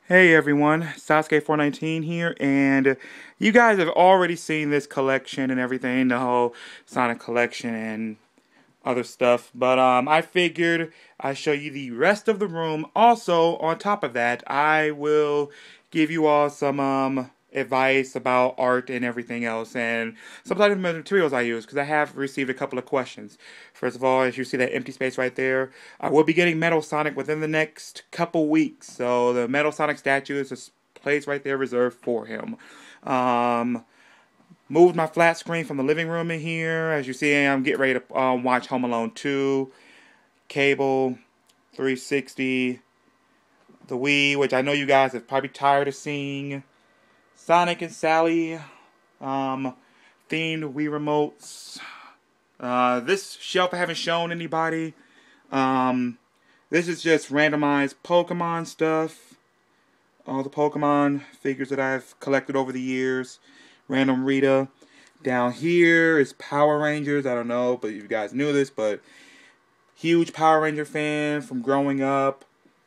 Hey everyone, Sasuke419 here, and you guys have already seen this collection and everything, the whole Sonic collection and other stuff, but I figured I'd show you the rest of the room. Also, on top of that, I will give you all some advice about art and everything else, and some type of materials I use, because I have received a couple of questions. First of all, as you see that empty space right there, I will be getting Metal Sonic within the next couple weeks, so the Metal Sonic statue is a place right there reserved for him. Um, Moved my flat screen from the living room in here. As you see, I'm getting ready to watch Home Alone 2, Cable, 360, the Wii, which I know you guys are probably tired of seeing, Sonic and Sally, themed Wii remotes. This shelf I haven't shown anybody. This is just randomized Pokemon stuff. All the Pokemon figures that I've collected over the years. Random Rita. Down here is Power Rangers. I don't know, but you guys knew this, but huge Power Ranger fan from growing up.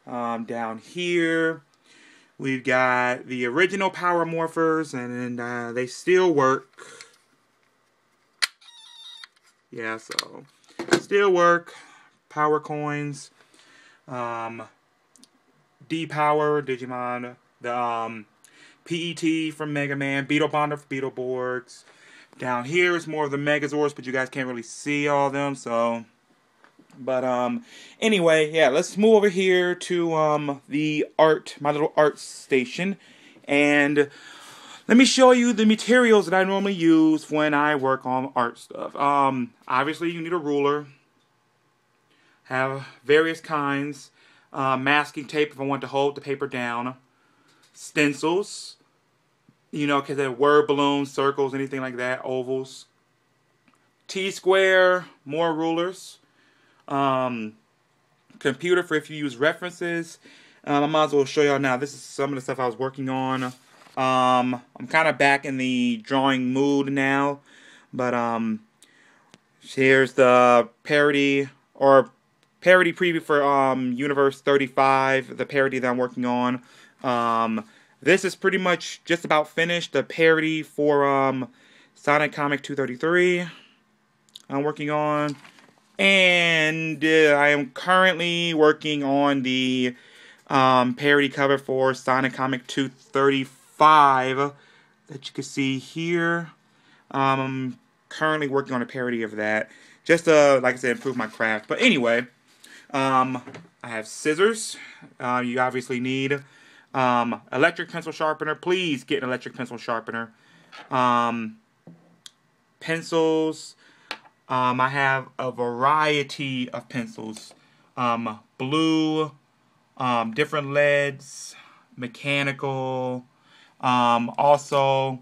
Down here, we've got the original Power Morphers, and they still work. Yeah, so still work. Power coins. D-Power, Digimon. The PET from Mega Man, Beetle Bonder for Beetleborgs. Down here is more of the Megazords, but you guys can't really see all of them, so. But anyway, yeah, let's move over here to the art, my little art station, and let me show you the materials that I normally use when I work on art stuff. Obviously you need a ruler, have various kinds, masking tape if I want to hold the paper down, stencils, you know, because they're word balloons, circles, anything like that, ovals. T-square, more rulers. Computer for if you use references. I might as well show y'all now. This is some of the stuff I was working on. I'm kind of back in the drawing mood now. But here's the parody preview for Universe 35, the parody that I'm working on. This is pretty much just about finished. The parody for Sonic Comic 233 I'm working on. And I am currently working on the parody cover for Sonic Comic 235 that you can see here. I'm currently working on a parody of that. Just to, like I said, improve my craft. But anyway, I have scissors. You obviously need electric pencil sharpener. Please get an electric pencil sharpener. Pencils. I have a variety of pencils. Blue, different leads, mechanical. Also,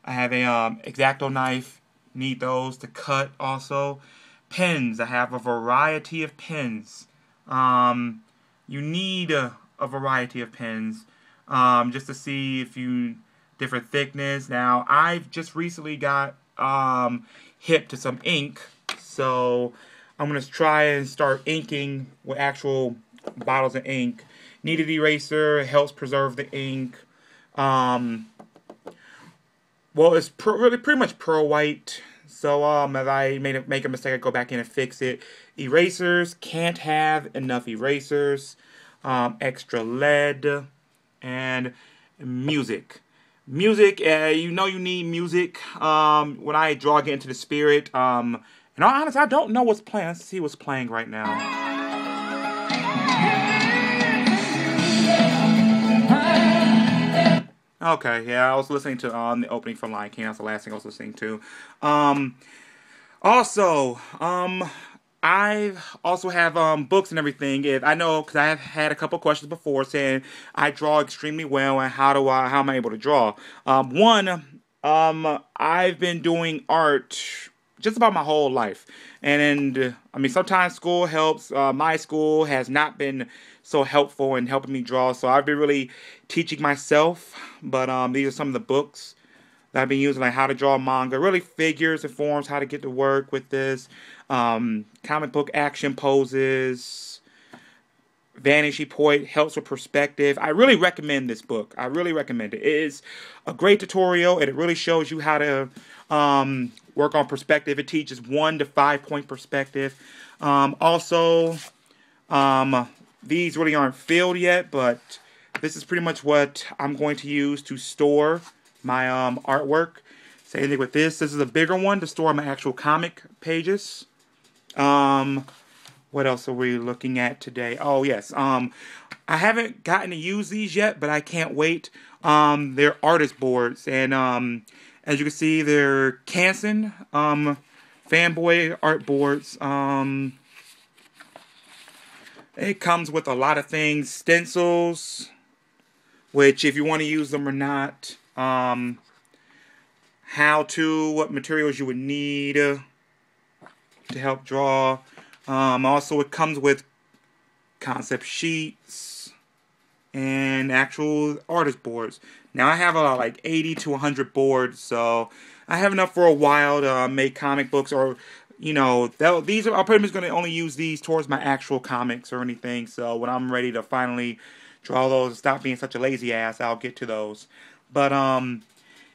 I have a X-Acto knife. Need those to cut also. Pens. I have a variety of pens. You need a variety of pens just to see if you different thickness. Now I've just recently got hip to some ink, so I'm gonna try and start inking with actual bottles of ink. Kneaded eraser, it helps preserve the ink. Well, it's really pretty much pearl white. So if I make a mistake, I go back in and fix it. Erasers, can't have enough erasers. Extra lead, and music. Music, you know you need music. When I draw, I get into the spirit. And honestly, I don't know what's playing. Let's see what's playing right now. Okay, yeah, I was listening to the opening from Lion King. That's the last thing I was listening to. Also, I also have books and everything. If I know, because I have had a couple questions before saying I draw extremely well and how am I able to draw? I've been doing art just about my whole life, and I mean sometimes school helps. My school has not been so helpful in helping me draw, so I've been really teaching myself. But these are some of the books that I've been using, like how to draw manga, really figures and forms, how to get to work with this, comic book action poses, vanishing point, helps with perspective. I really recommend this book. I really recommend it. It is a great tutorial, and it really shows you how to work on perspective. It teaches 1 to 5 point perspective. Also, these really aren't filled yet, but this is pretty much what I'm going to use to store my artwork. Same thing with this. This is a bigger one to store my actual comic pages. What else are we looking at today? Oh, yes. I haven't gotten to use these yet, but I can't wait. They're artist boards, and as you can see, they're Canson fanboy art boards. It comes with a lot of things, stencils, which if you want to use them or not, what materials you would need to help draw. Also, it comes with concept sheets and actual artist boards. Now, I have like 80 to 100 boards, so I have enough for a while to make comic books, or, you know, I'm pretty much going to only use these towards my actual comics or anything. So when I'm ready to finally draw those and stop being such a lazy ass, I'll get to those. But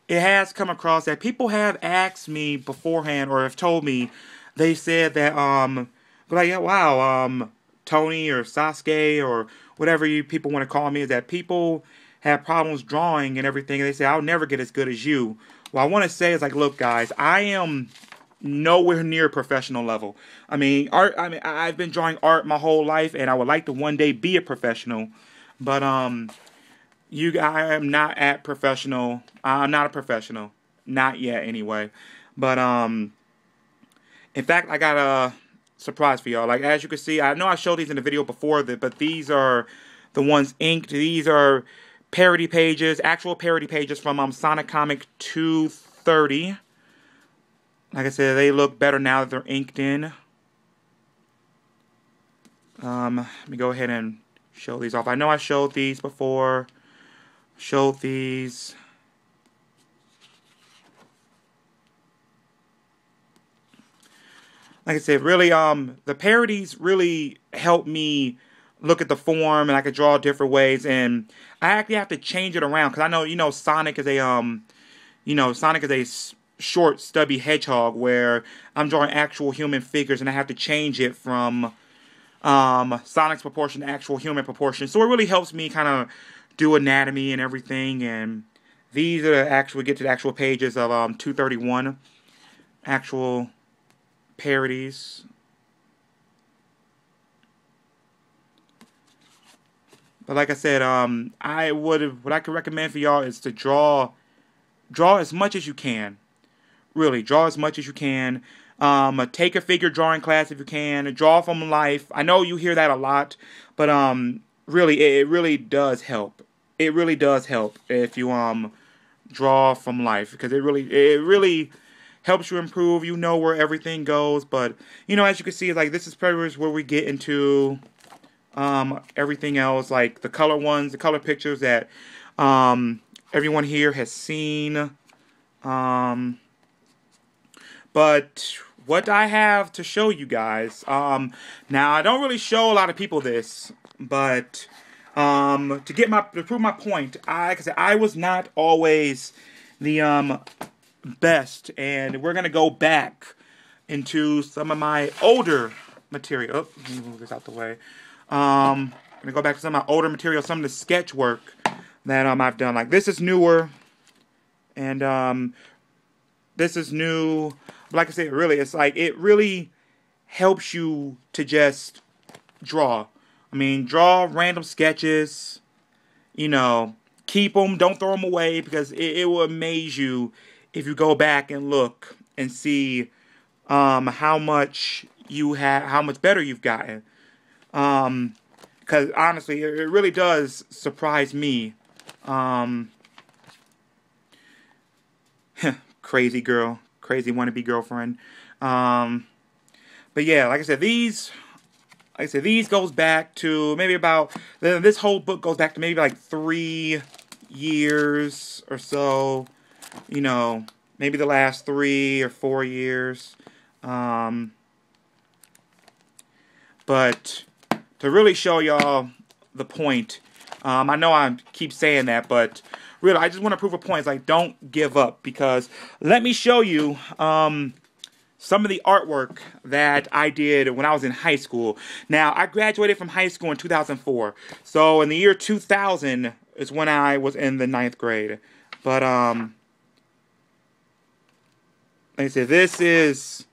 it has come across that people have asked me beforehand, or have told me, they said that but like, yeah, wow, Tony or Sasuke or whatever you people want to call me, is that people have problems drawing and everything. And they say, I'll never get as good as you. Well, I want to say is like, look, guys, I am nowhere near professional level. I mean, I've been drawing art my whole life, and I would like to one day be a professional. But I am not at professional. I'm not a professional, not yet, anyway. But in fact, I got a surprise for y'all. Like, as you can see, I know I showed these in the video before, but these are the ones inked. These are parody pages, actual parody pages from Sonic Comic 230. Like I said, they look better now that they're inked in. Let me go ahead and show these off. I know I showed these before. Showed these. Like I said, really, the parodies really help me look at the form, and I can draw different ways. And I actually have to change it around, because I know, you know, Sonic is a short, stubby hedgehog, where I'm drawing actual human figures, and I have to change it from Sonic's proportion to actual human proportion. So it really helps me kind of do anatomy and everything. And these are actually get to the actual pages of 231, actual parodies. But like I said, what I could recommend for y'all is to draw as much as you can. Really, draw as much as you can. Take a figure drawing class if you can. Draw from life. I know you hear that a lot, but really, it really does help. It really does help if you draw from life, because it really helps you improve. You know where everything goes. But you know, as you can see, like, this is pretty much where we get into everything else, like the color ones, the color pictures that everyone here has seen. But what I have to show you guys, now I don't really show a lot of people this, but to prove my point, like I said, I was not always the best, and we're gonna go back into some of my older material. Oh, let me move this out the way. I'm gonna go back to some of my older material, some of the sketch work that I've done. Like, this is newer, and this is new. But like I said, really, it's like, it really helps you to just draw. I mean, draw random sketches. You know, keep them, don't throw them away, because it will amaze you if you go back and look and see how much better you've gotten. Because honestly, it really does surprise me. Crazy girl, crazy wannabe girlfriend. But yeah, like I said, these goes back to maybe about, this whole book goes back to maybe like 3 years or so. You know, maybe the last 3 or 4 years. But to really show y'all the point. I know I keep saying that, but really, I just want to prove a point. It's like, don't give up, because let me show you some of the artwork that I did when I was in high school. Now, I graduated from high school in 2004. So, in the year 2000 is when I was in the 9th grade. But, like I said, this is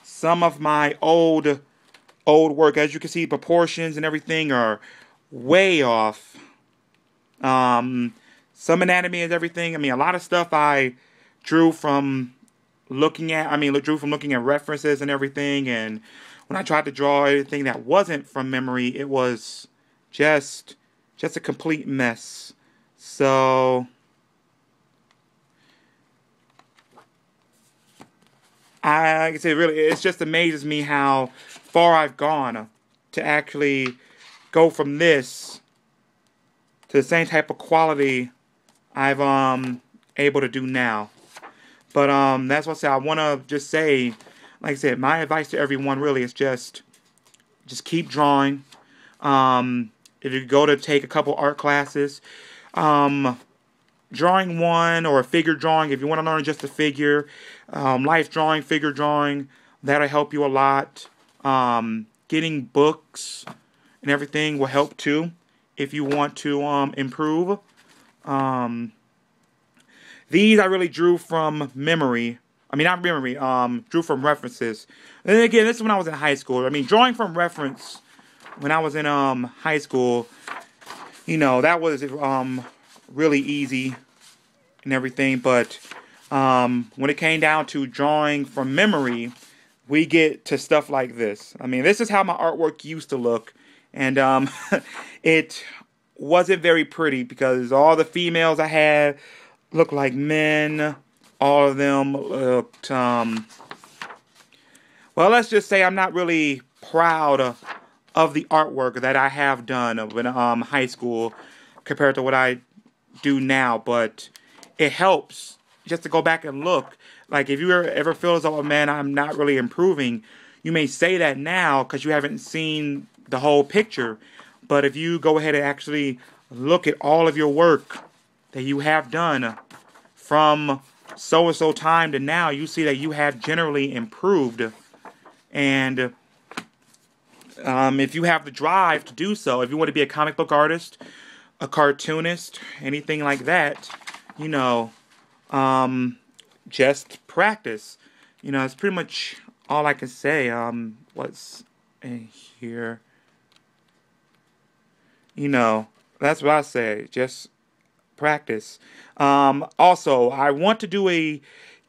some of my old work. As you can see, proportions and everything are way off. Some anatomy and everything. I mean, a lot of stuff I drew from looking at references and everything. And when I tried to draw anything that wasn't from memory, it was just a complete mess. So like I said, really, it just amazes me how far I've gone to actually go from this to the same type of quality I've able to do now. But that's what I say. I want to just say, like I said, my advice to everyone really is just keep drawing. If you go to take a couple art classes, drawing one or a figure drawing, if you want to learn just a figure, life drawing, figure drawing, that'll help you a lot. Getting books and everything will help too if you want to improve. These I really drew from memory. I mean, not memory, drew from references. And then again, this is when I was in high school. I mean, drawing from reference when I was in high school, you know, that was really easy and everything. But when it came down to drawing from memory, we get to stuff like this. I mean, this is how my artwork used to look. And it wasn't very pretty because all the females I had looked like men. All of them looked, well, let's just say I'm not really proud of the artwork that I have done in high school compared to what I do now. But it helps just to go back and look. Like, if you ever feel as though, oh, man, I'm not really improving, you may say that now because you haven't seen the whole picture. But if you go ahead and actually look at all of your work that you have done from so-and-so time to now, you see that you have generally improved. And if you have the drive to do so, if you want to be a comic book artist, a cartoonist, anything like that, you know, just practice. You know, it's pretty much all I can say. What's in here? You know, that's what I say. Just practice. Also, I want to do a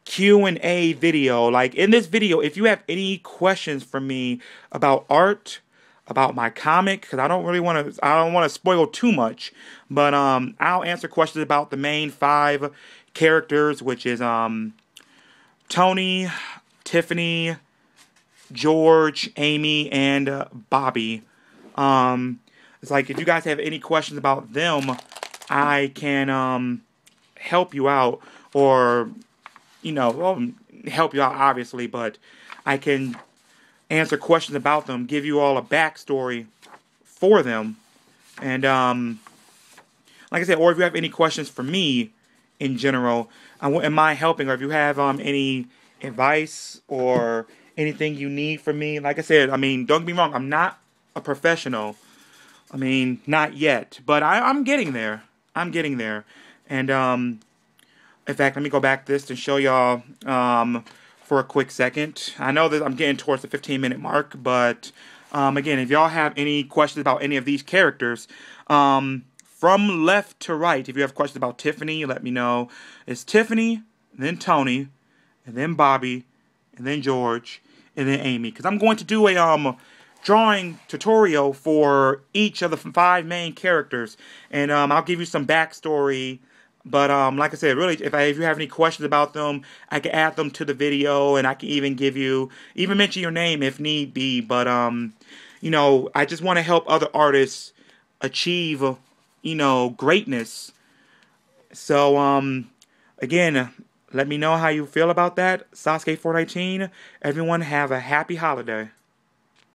Q&A video. Like, in this video, if you have any questions for me about art, about my comic, because I don't want to spoil too much, but I'll answer questions about the main 5 characters, which is Tony, Tiffany, George, Amy, and Bobby. It's like, if you guys have any questions about them, I can help you out, or, you know, well, help you out obviously, but I can answer questions about them, give you all a backstory for them, and like I said, or if you have any questions for me in general, I wouldn't mind helping, or if you have any advice or anything you need from me. Like I said, I mean, don't get me wrong, I'm not a professional. I mean, not yet, but I'm getting there. I'm getting there. And in fact, let me go back this and show y'all for a quick second. I know that I'm getting towards the 15-minute mark, but again, if y'all have any questions about any of these characters, from left to right, if you have questions about Tiffany, let me know. It's Tiffany, then Tony, and then Bobby, and then George, and then Amy. Because I'm going to do a drawing tutorial for each of the 5 main characters, and I'll give you some backstory. But like I said, really, if you have any questions about them, I can add them to the video, and I can even mention your name if need be. But you know, I just want to help other artists achieve, you know, greatness. So again, let me know how you feel about that. Sasuke 419. Everyone have a happy holiday.